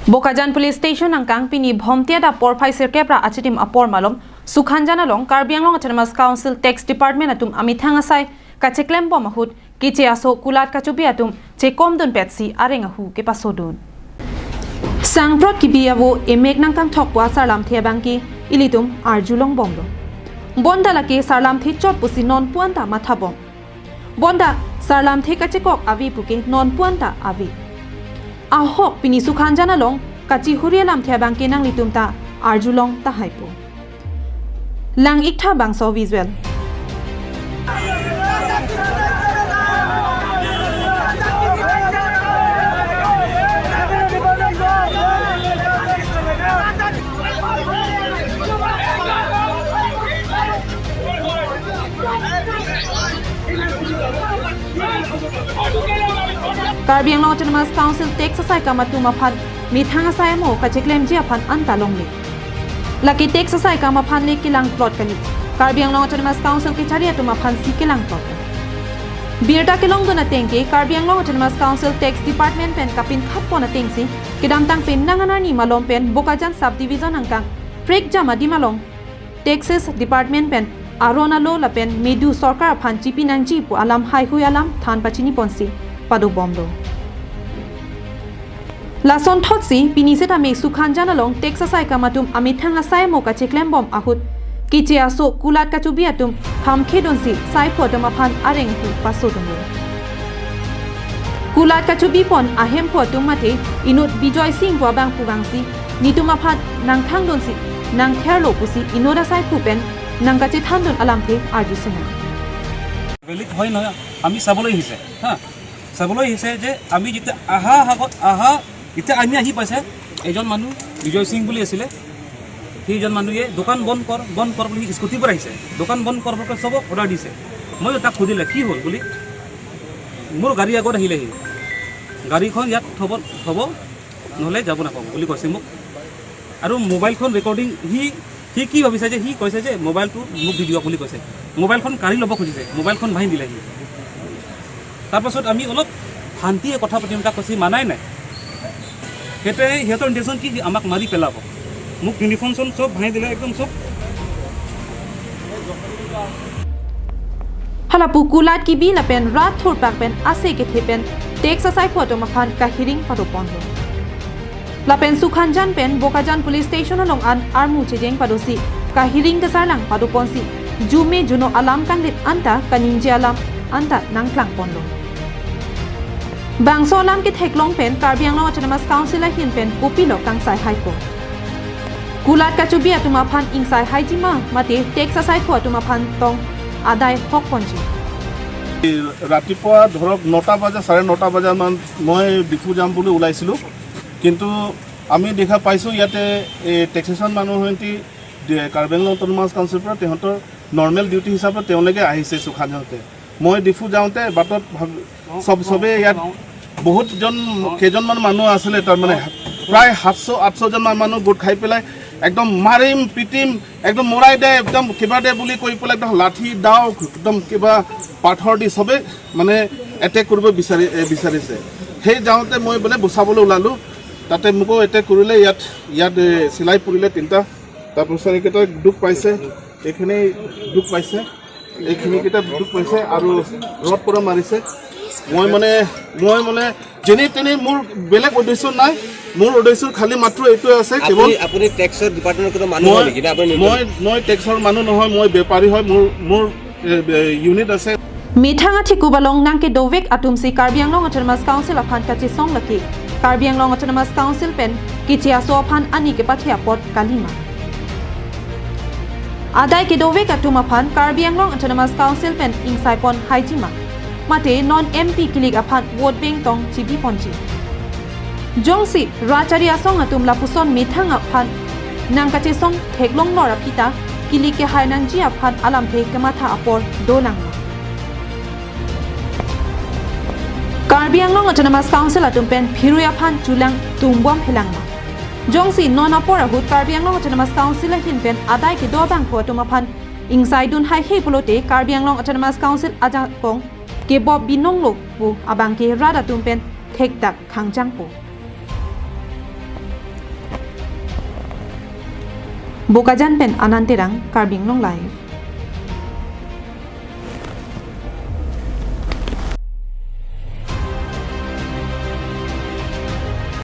Bokajan Police Station angkang pini bhomtia da por phaisir kepra achitim apor malom Sukhanjana long Karbianglong Autonomous Council Tax Department atum amithanga sai kacheklem bom ahut kiche aso kulat kachubi atum chekom dun petsi arenga hu ke pasodun Sangprot kibiavo emek nangkang thokwa sarlam thebangki ilitum arjulong bonglo Bonda laki sarlam thi chot pusi non puanta mathabong Bonda sarlam thi kachekok avi puke non puanta avi Ahok pini Sukhanjana long kachi hurialam thebangki nang litumta arjulong ta haipo Lang ikta bangso visual Karbianglong Autonomous Council Tax Asai Kamatu Mapan Mithanga Sayamo Kacheklem Jiapan Antalongli Laki Tax Asai Kamapan Le Kilang Plot Kani Karbianglong Autonomous Council Kicharia to Mapan Si Kilang Plot Birta Kilong Dona Tenke Karbianglong Autonomous Council Tax Department Pen Kapin Kapona Tengsi Kidamtang Pen Nanganani Malong Pen Bokajan Subdivision Angkang Prek Jama Di Malong Taxes Department Pen Arona Lo La Pen Medu Sorkar Pan Chipinangji Pu Alam Hai Hui Alam Than Pachini Ponsi Padu Bomdo Lason Thotsi Piniseta Me Sukhanjana long Texas Sai Kamatum Amithanga Sai Moka Cheklem Bom Ahut Kichea So Kulat Kachubiatum Tham Kedonsi Sai Potamapan Areng Tu Pasodungo Kulat Kachubi Pon Ahem Potum Mate Inut Bijoy Singh Wabang Pugangsi Nitumapat Nang Thangdonsi Nang Therlo Pusi Inoda Sai Pupen Nang Kache Thandon Alamte Arjusena Velik hoy na ami sabolo hise ha sabolo hise je ami jite aha ite ami ahi paise ejon manu Bijoy Singh boli asile he jon manu ye dokan bon kor boli scooty par aise dokan bon kor sob order dise moi ta khudile ki hol boli mor gari agor ahile he gari khon yat thobo নহলে যাব না পাব বলি কৈছে মোক আৰু mobile খন recording হি কি ভাবিছে যে হি কৈছে যে মোবাইলটো মোক ভিডিঅ' বুলি কৈছে মোবাইলখন কাঢ়ি ল'ব খুজিছে মোবাইলখন ভাঙি দিলে হি তাৰপাছত আমি অলপ শান্তিয়ে কথা পাতিম তা কৈছে মানাই নাই হেতে হেতৰ ইন্টেনশন কি আমাক মাৰি পেলাব মোক ইউনিফৰ্ম সব ভাঙি দিলে একদম সব Hala pukulat ki bi lapen rat thur pak pen ase ke thepen tek sasai photo maphan ka hiring padopon Lapen Sukhanjan pen Bokajan Police Station along an armu chejeng padosi ka hiring ka sarlang padopon si jume juno alam kanglit anta kaninje alam anta nangklang ponlo Bangso alam ki theklong pen Karbianglong Autonomous Council a hin pen kupilo kang sai haipo Kulat ka chubi atuma phan ingsai haijima mate tek sasai pho atuma phan tong আদায় হক পঞ্জী ৰাতিপুৱা ধৰক 9টা বজা 9:30 বজা মান মই ডিফু যাম বুলি ওলাইছিলো কিন্তু আমি দেখা পাইছো ইয়াতে টেক্সেশন মানুহ হন্তি কাৰ্বিআংলং অটোনমাস কাউন্সিল পৰা তেহতৰ নৰ্মেল ডিউটি হিচাপে তেওঁলোকে আহিছে সুখানতে মই ডিফু যাওঁতে বাটত সবে ইয়াত বহুত কেজনমান মানুহ আছিল তাৰ মানে প্ৰায় 700-800 জন মানুহ গোট খাই পেলাই একদম মাৰিম পিটিম একদম মৰাই দে একদম কিবা দে বুলি কৈ পেলাই একদম লাঠি দাও একদম কিবা পাথৰ দি সবে মানে এটেক কৰিব বিচাৰিছে সেই যাওঁতে মই বলে বচাবলৈ ওলালো তাতে মোকো এটেক কৰিলে ইয়াত সিলাই পৰিলে তিনটা তাৰপিছত একেটা দুখ পাইছে এইখিনি দুখ পাইছে এইখিনি কেটা দুখ পাইছে আৰু ৰড পৰা মাৰিছে মই মানে যেনে তেনে মোৰ বেলেগ উদ্দেশ্য নাই মোৰ উদ্দেশ্য খালি মাত্ৰ এইটো আছে কেৱল আপুনি টেক্সৰ ডিপাৰ্টমেণ্টৰ কোনো মানুহ হয় নেকি আপুনি মই টেক্সৰ মানুহ নহয় মই বেপাৰী হয় মোৰ ইউনিট আছে Mithanga Thikubalong nangke dovek atumsi Karbianglong Autonomous Council aphan kachi song laki Karbianglong Autonomous Council pen kichia so aphan ani ke pathia pot kalima Adai ke dovek atum aphan Karbianglong Autonomous Council pen ingsai pon haijima mate non MP kilik aphan vote bank tong chibi ponchi Jongsi Racharia song atum lapuson Mithanga aphan nangkache song theklong nora pita kilik ke hainangji aphan alam the kematha apor dolang Karbianglong Autonomous Council atumpen phiruya phan chulang tumbom phelangma Jongsi nona pora hut Karbianglong Autonomous Council a hinpen adai ke dobang photoma phan ingsai dun hai he polote Karbianglong Autonomous Council aja kong ke bob binong lok bu abang ke rada tumpen thek tak khangjang po Bukajan pen Anantirang Karbing Long Live.